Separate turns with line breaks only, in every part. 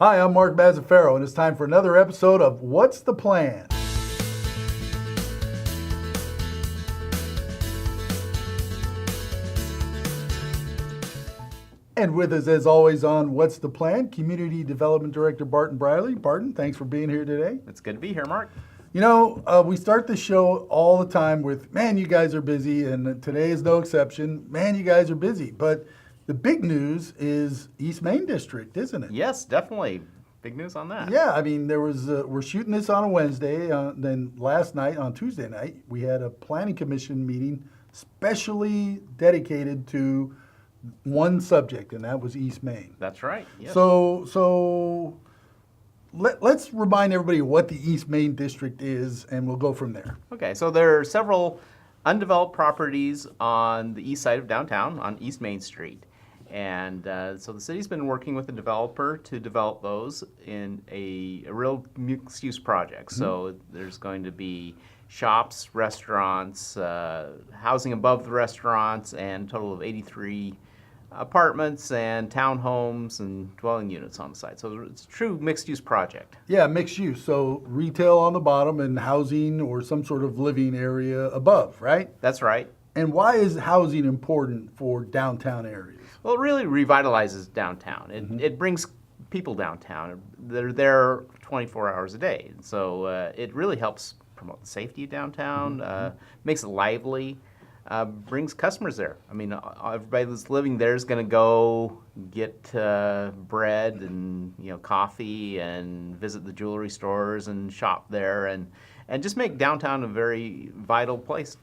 Hi, I'm Mark Mazzaferro, and it's time for another episode of What's the Plan? And with us, as always, on What's the Plan, Community Development Director Barton Brierley. Barton, thanks for being here today.
It's good to be here, Mark.
You know, we start the show all the time with, man, you guys are busy, and today is no exception. Man, you guys are busy. But the big news is East Main District, isn't it?
Yes, definitely. Big news on that.
Yeah, I mean, we're shooting this on a Wednesday. Then last night, on Tuesday night, we had a planning commission meeting specially dedicated to one subject, and that was East Main.
That's right. Yes.
So let's remind everybody what the East Main District is, and we'll go from there.
Okay, so there are several undeveloped properties on the east side of downtown on East Main Street. And so the city's been working with the developer to develop those in a real mixed-use project. Mm-hmm. So there's going to be shops, restaurants, housing above the restaurants, and a total of 83 apartments and townhomes and dwelling units on the site. So it's a true mixed-use project.
Yeah, mixed use. So retail on the bottom and housing or some sort of living area above, right?
That's right.
And why is housing important for downtown areas?
Well, it really revitalizes downtown. It brings people downtown. They're there 24 hours a day. So it really helps promote the safety of downtown, makes it lively, brings customers there. I mean, everybody that's living there is going to go get bread and coffee and visit the jewelry stores and shop there and just make downtown a very vital place.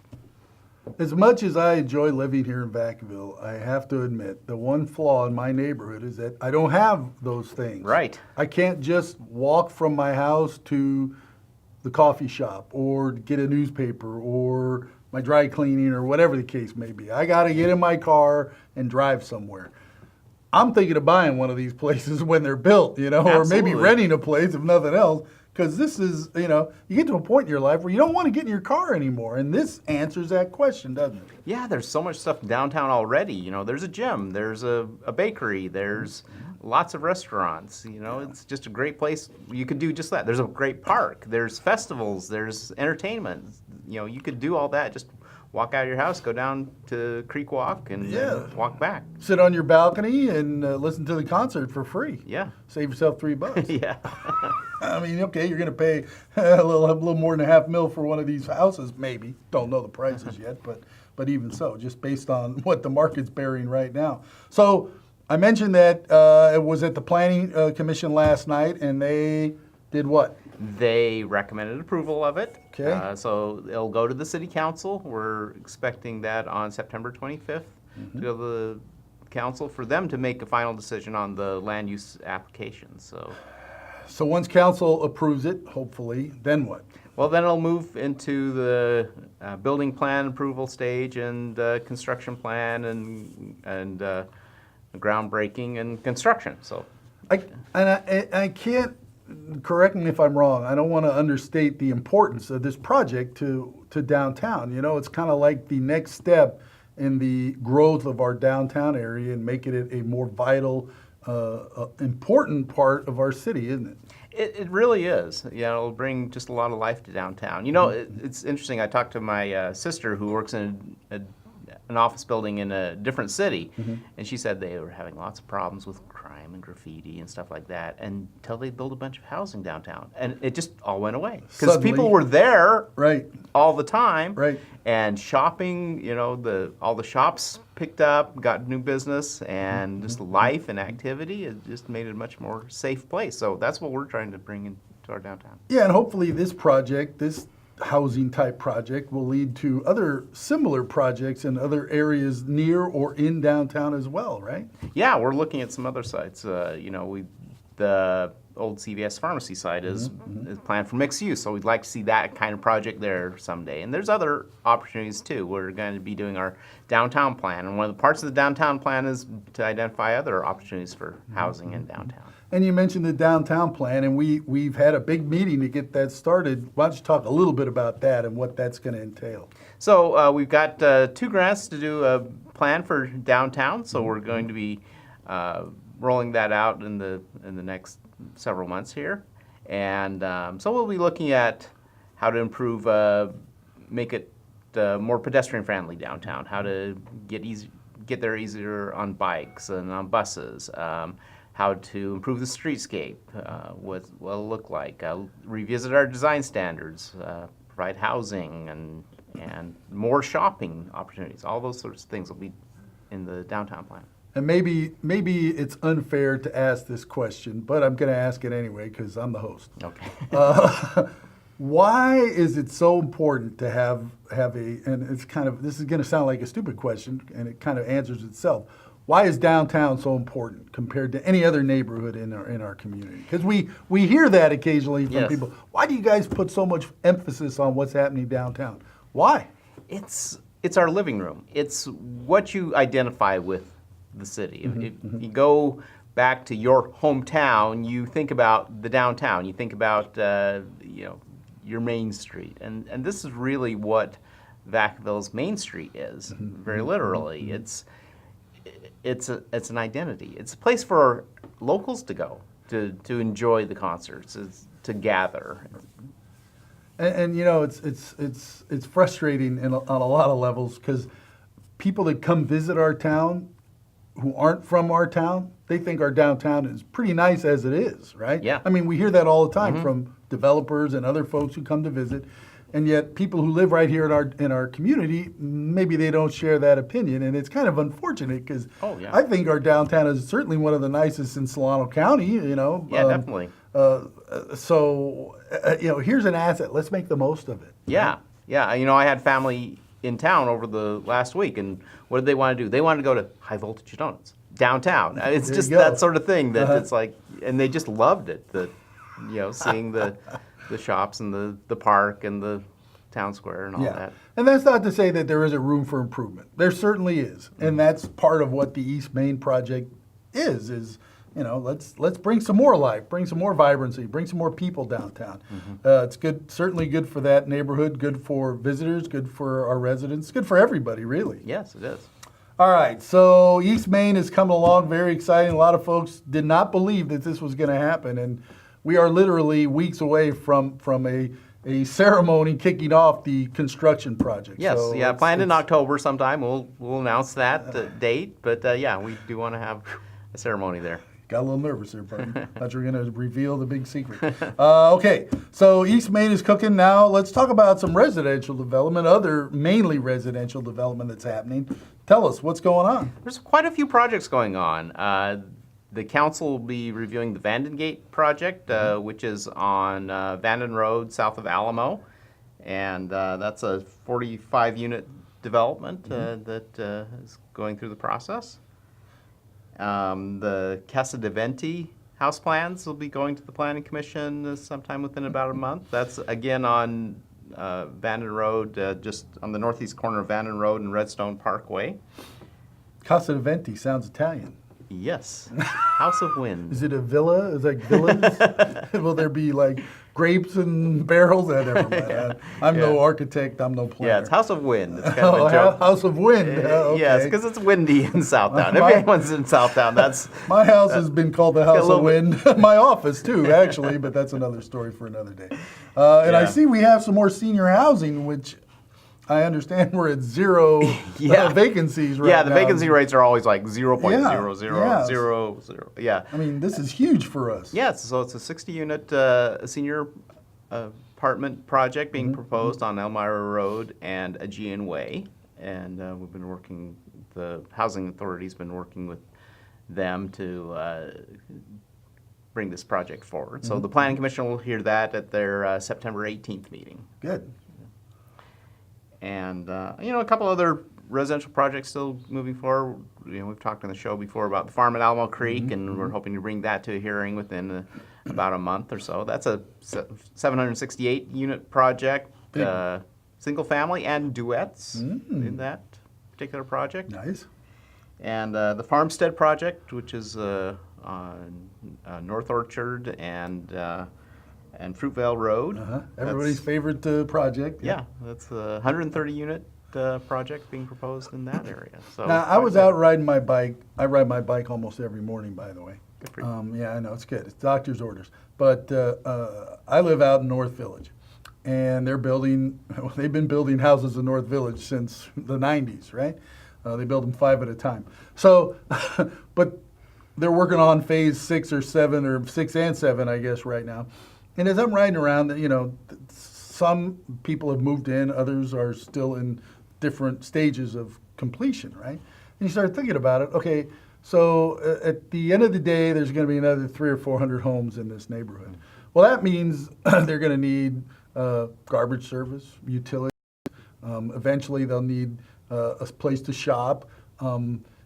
As much as I enjoy living here in Vacaville, I have to admit the one flaw in my neighborhood is that I don't have those things.
Right.
I can't just walk from my house to the coffee shop or get a newspaper or my dry cleaning or whatever the case may be. I got to get in my car and drive somewhere. I'm thinking of buying one of these places when they're built, or maybe renting a place if nothing else. Because this is, you get to a point in your life where you don't want to get in your car anymore. And this answers that question, doesn't it?
Yeah, there's so much stuff downtown already. There's a gym, there's a bakery, there's lots of restaurants. It's just a great place. You could do just that. There's a great park. There's festivals. There's entertainment. You could do all that. Just walk out of your house, go down to Creek Walk, and walk back.
Sit on your balcony and listen to the concert for free.
Yeah.
Save yourself $3.
Yeah.
I mean, okay, you're going to pay a little more than $500,000 for one of these houses, maybe. Don't know the prices yet, but even so, just based on what the market's bearing right now. So I mentioned that it was at the Planning Commission last night, and they did what?
They recommended approval of it.
Okay.
So it'll go to the City Council. We're expecting that on September 25th to go to the council for them to make a final decision on the land use application. So
once council approves it, hopefully, then what?
Well, then it'll move into the building plan approval stage and construction plan and groundbreaking and construction. So
I can't, correct me if I'm wrong, I don't want to understate the importance of this project to downtown. It's kind of like the next step in the growth of our downtown area and making it a more vital, important part of our city, isn't it?
It really is. It'll bring just a lot of life to downtown. It's interesting. I talked to my sister who works in an office building in a different city, and she said they were having lots of problems with crime and graffiti and stuff like that until they built a bunch of housing downtown, and it just all went away because people were there all the time, and shopping. All the shops picked up, got new business, and just life and activity. It just made it a much more safe place. So that's what we're trying to bring into our downtown.
Yeah, and hopefully this project, this housing type project, will lead to other similar projects in other areas near or in downtown as well, right?
Yeah, we're looking at some other sites. The old CVS pharmacy site is planned for mixed use, so we'd like to see that kind of project there someday. And there's other opportunities too. We're going to be doing our downtown plan, and one of the parts of the downtown plan is to identify other opportunities for housing in downtown.
And you mentioned the downtown plan, and we've had a big meeting to get that started. Why don't you talk a little bit about that and what that's going to entail?
So we've got 2 grants to do a plan for downtown, so we're going to be rolling that out in the next several months here, and so we'll be looking at how to improve, make it more pedestrian friendly downtown. How to get there easier on bikes and on buses. How to improve the streetscape, what it'll look like. Revisit our design standards. Provide housing and more shopping opportunities. All those sorts of things will be in the downtown plan.
And maybe it's unfair to ask this question, but I'm going to ask it anyway because I'm the host.
Okay.
Why is it so important to have and it's kind of, this is going to sound like a stupid question, and it kind of answers itself. Why is downtown so important compared to any other neighborhood in our community? Because we hear that occasionally from
Yes.
people. Why do you guys put so much emphasis on what's happening downtown? Why?
It's our living room. It's what you identify with the city. If you go back to your hometown, you think about the downtown. You think about your Main Street, and this is really what Vacaville's Main Street is. Very literally, it's an identity. It's a place for locals to go to enjoy the concerts, to gather.
And it's frustrating on a lot of levels because people that come visit our town who aren't from our town, they think our downtown is pretty nice as it is, right?
Yeah.
I mean, we hear that all the time from developers and other folks who come to visit, and yet people who live right here in our community, maybe they don't share that opinion, and it's kind of unfortunate because I think our downtown is certainly one of the nicest in Solano County.
Yeah, definitely.
So here's an asset. Let's make the most of it.
Yeah. I had family in town over the last week, and what did they want to do? They wanted to go to High Voltage Donuts downtown. It's
There
just
you go.
that sort of thing that it's like, and they just loved it. Seeing the shops and the park and the town square and all that.
And that's not to say that there isn't room for improvement. There certainly is, and that's part of what the East Main project is. Let's bring some more life, bring some more vibrancy, bring some more people downtown. It's good, certainly good for that neighborhood, good for visitors, good for our residents, good for everybody, really.
Yes, it is.
All right, so East Main is coming along, very exciting. A lot of folks did not believe that this was going to happen, and we are literally weeks away from a ceremony kicking off the construction project.
Yes,
So
planned in October sometime. We'll announce that date, but we do want to have a ceremony there.
Got a little nervous there, Barton. Thought you were going to reveal the big secret. Okay, so East Main is cooking now. Let's talk about some residential development, other mainly residential development that's happening. Tell us what's going on.
There's quite a few projects going on. The council will be reviewing the Vandengate project, which is on Vanden Road, south of Alamo, and that's a 45-unit development that is going through the process. The Casa de Venti house plans will be going to the Planning Commission sometime within about a month. That's again on Vanden Road, just on the northeast corner of Vanden Road and Redstone Parkway.
Casa de Venti sounds Italian.
Yes, House of Wind.
Is it a villa? Is it villas? Will there be like grapes and barrels? Never mind. I'm no architect. I'm no planner.
Yeah, it's House of Wind. It's kind of a joke.
House of Wind. Okay.
Yes, because it's windy in Southtown. If anyone's in Southtown, that's...
My house has been called the House of Wind. My office too, actually, but that's another story for another day. And I see we have some more senior housing, which I understand we're at zero vacancies right now.
Yeah, the vacancy rates are always like 0.0000. Yeah.
I mean, this is huge for us.
Yes, so it's a 60-unit senior apartment project being proposed on Elmira Road and Aegean Way. And we've been working, the Housing Authority's been working with them to bring this project forward. So the Planning Commission will hear that at their September 18th meeting.
Good.
And, a couple other residential projects still moving forward. We've talked on the show before about the farm at Alamo Creek, and we're hoping to bring that to a hearing within about a month or so. That's a 768-unit project, single family and duets in that particular project.
Nice.
And the Farmstead project, which is on North Orchard and Fruitvale Road.
Everybody's favorite project.
Yeah, that's a 130-unit project being proposed in that area. So
Now, I
quite a
was
bit.
out riding my bike. I ride my bike almost every morning, by the way.
Good for you.
Yeah, I know, it's good. It's doctor's orders. But I live out in North Village, and they've been building houses in North Village since the 90s, right? They build them 5 at a time. So, but they're working on phase 6 or 7, or 6 and 7, I guess, right now. And as I'm riding around, some people have moved in, others are still in different stages of completion, right? And you start thinking about it, okay, so at the end of the day, there's going to be another 300 or 400 homes in this neighborhood. Well, that means they're going to need garbage service, utilities. Eventually, they'll need a place to shop.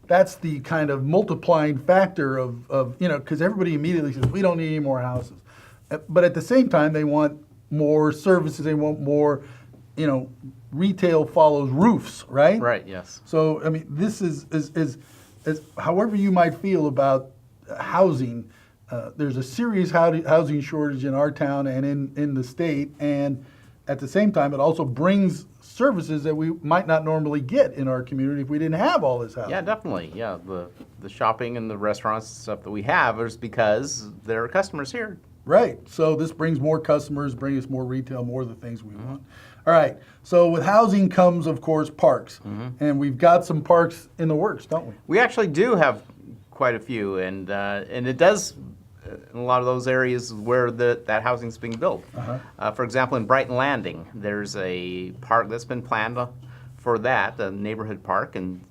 That's the kind of multiplying factor of because everybody immediately says, we don't need any more houses. But at the same time, they want more services, they want more, retail follows roofs, right?
Right. Yes.
So, I mean, this is however you might feel about housing, there's a serious housing shortage in our town and in the state, and at the same time, it also brings services that we might not normally get in our community if we didn't have all this housing.
Yeah, definitely. Yeah, the shopping and the restaurants and stuff that we have is because there are customers here.
Right. So this brings more customers, brings us more retail, more of the things we want. All right. So with housing comes, of course, parks. And we've got some parks in the works, don't we?
We actually do have quite a few, and it does in a lot of those areas where that housing's being built. For example, in Brighton Landing, there's a park that's been planned for that, a neighborhood park, and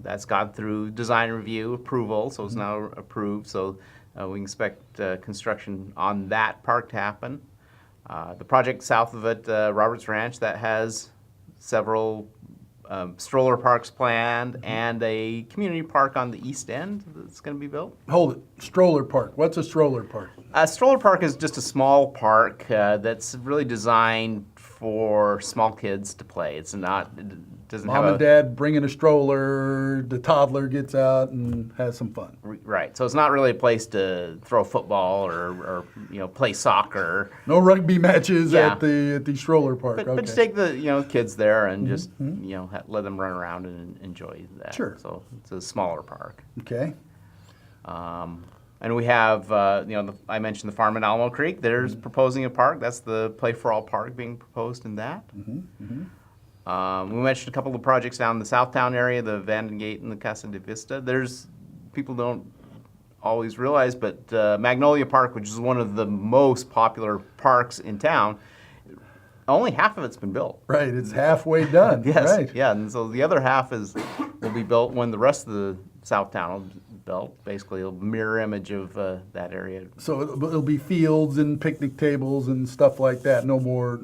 that's gone through design review approval, so it's now approved. So we expect construction on that park to happen. The project south of it, Roberts Ranch, that has several stroller parks planned and a community park on the east end that's going to be built.
Hold it. Stroller park. What's a stroller park?
A stroller park is just a small park that's really designed for small kids to play. It doesn't
Mom
have
and Dad bring in a stroller, the toddler gets out and has some fun.
Right. So it's not really a place to throw football or play soccer.
No rugby matches
Yeah.
at the stroller park.
But,
Okay.
but to take the kids there and just let them run around and enjoy that.
Sure.
So it's a smaller park.
Okay.
And we have I mentioned the farm in Alamo Creek. There's proposing a park. That's the Play for All Park being proposed in that. We mentioned a couple of projects down in the Southtown area, the Vanden Gate and the Casa de Vista. People don't always realize, but Magnolia Park, which is one of the most popular parks in town, only half of it's been built.
Right. It's halfway done.
Yes.
Right.
Yeah, and so the other half will be built when the rest of the Southtown will be built. Basically, a mirror image of that area.
So it'll be fields and picnic tables and stuff like that. No more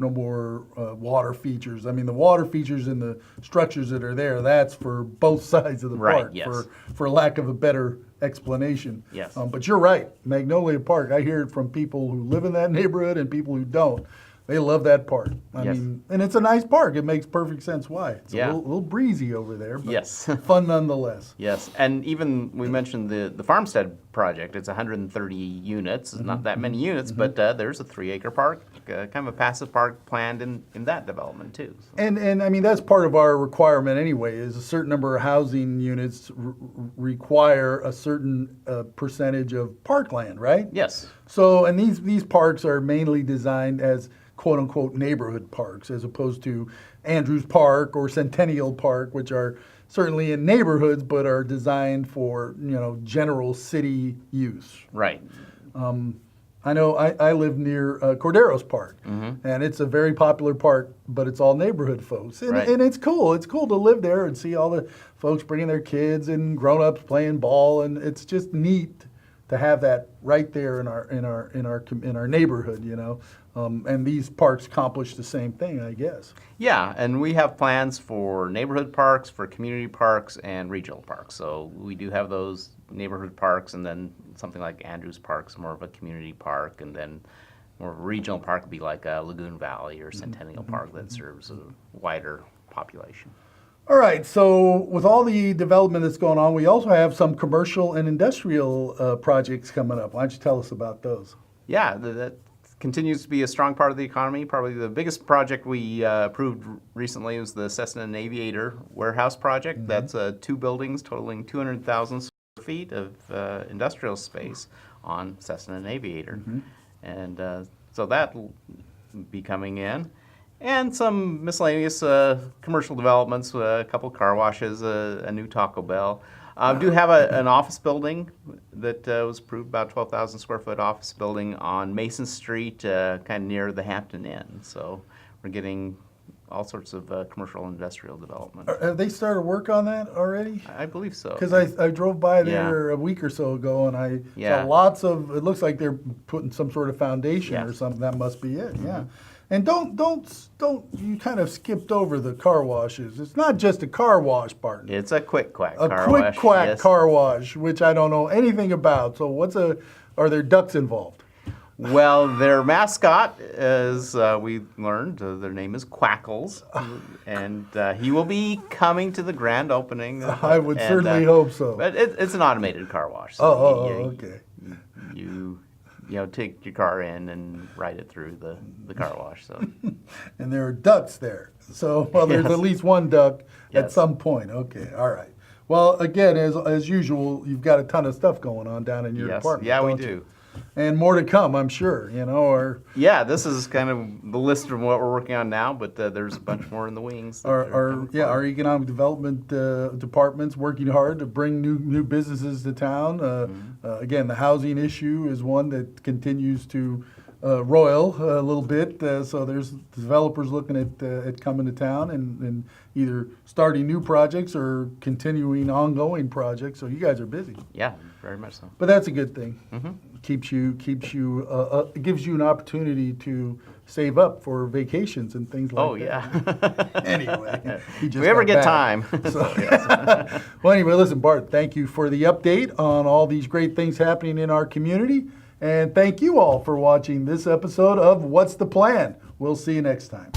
water features. I mean, the water features and the structures that are there, that's for both sides of the
Right,
park.
yes.
For lack of a better explanation.
Yes.
But you're right. Magnolia Park. I hear it from people who live in that neighborhood and people who don't. They love that park. I
Yes.
mean, and it's a nice park. It makes perfect sense why. It's
Yeah.
a little breezy over there, but
Yes.
fun nonetheless.
Yes, and even we mentioned the Farmstead project. It's 130 units. It's not that many units, but there's a 3-acre park, kind of a passive park planned in that development too. So.
And I mean, that's part of our requirement anyway, is a certain number of housing units require a certain percentage of parkland, right?
Yes.
So, and these parks are mainly designed as quote unquote neighborhood parks, as opposed to Andrews Park or Centennial Park, which are certainly in neighborhoods but are designed for general city use.
Right.
I know I live near Corderos Park, and it's a very popular park, but it's all neighborhood folks, and,
Right.
and it's cool. It's cool to live there and see all the folks bringing their kids and grown-ups playing ball, and it's just neat to have that right there in our neighborhood, and these parks accomplish the same thing, I guess.
Yeah, and we have plans for neighborhood parks, for community parks, and regional parks. So we do have those neighborhood parks, and then something like Andrews Park's more of a community park, and then more of a regional park would be like Lagoon Valley or Centennial Park that serves a wider population.
All right, so with all the development that's going on, we also have some commercial and industrial projects coming up. Why don't you tell us about those?
Yeah, that continues to be a strong part of the economy. Probably the biggest project we approved recently was the Cessna and Aviator warehouse project. That's 2 buildings totaling 200,000 square feet of industrial space on Cessna and Aviator. And so that will be coming in. And some miscellaneous commercial developments, a couple car washes, a new Taco Bell. Do have an office building that was approved, about 12,000 square foot office building on Mason Street, kind of near the Hampton Inn. So we're getting all sorts of commercial and industrial development.
Have they started work on that already?
I believe so.
Because I drove by there a week or so ago, and I saw lots of. It looks like they're putting some sort of foundation or something. That must be it. Yeah. And don't you kind of skipped over the car washes. It's not just a car wash, Barton.
It's a quick quack
A
car
quick
wash.
quack
Yes.
car wash, which I don't know anything about. So are there ducks involved?
Well, their mascot, as we learned, their name is Quackles, and he will be coming to the grand opening.
I would certainly hope so.
But it's an automated car wash. So
Okay.
You take your car in and ride it through the car wash. So.
And there are ducks there. So, there's at least one duck at some point. Okay, all right. Well, again, as usual, you've got a ton of stuff going on down in your department.
Yeah, we
don't you?
do.
And more to come, I'm sure,
Yeah, this is kind of the list of what we're working on now, but there's a bunch more in the wings.
Our economic development departments working hard to bring new businesses to town. Again, the housing issue is one that continues to roil a little bit. So there's developers looking at coming to town and either starting new projects or continuing ongoing projects. So you guys are busy.
Yeah, very much so.
But that's a good thing. Keeps you gives you an opportunity to save up for vacations and things like that. Anyway,
if we ever get time.
Well, anyway, listen, Bart, thank you for the update on all these great things happening in our community. And thank you all for watching this episode of What's the Plan? We'll see you next time.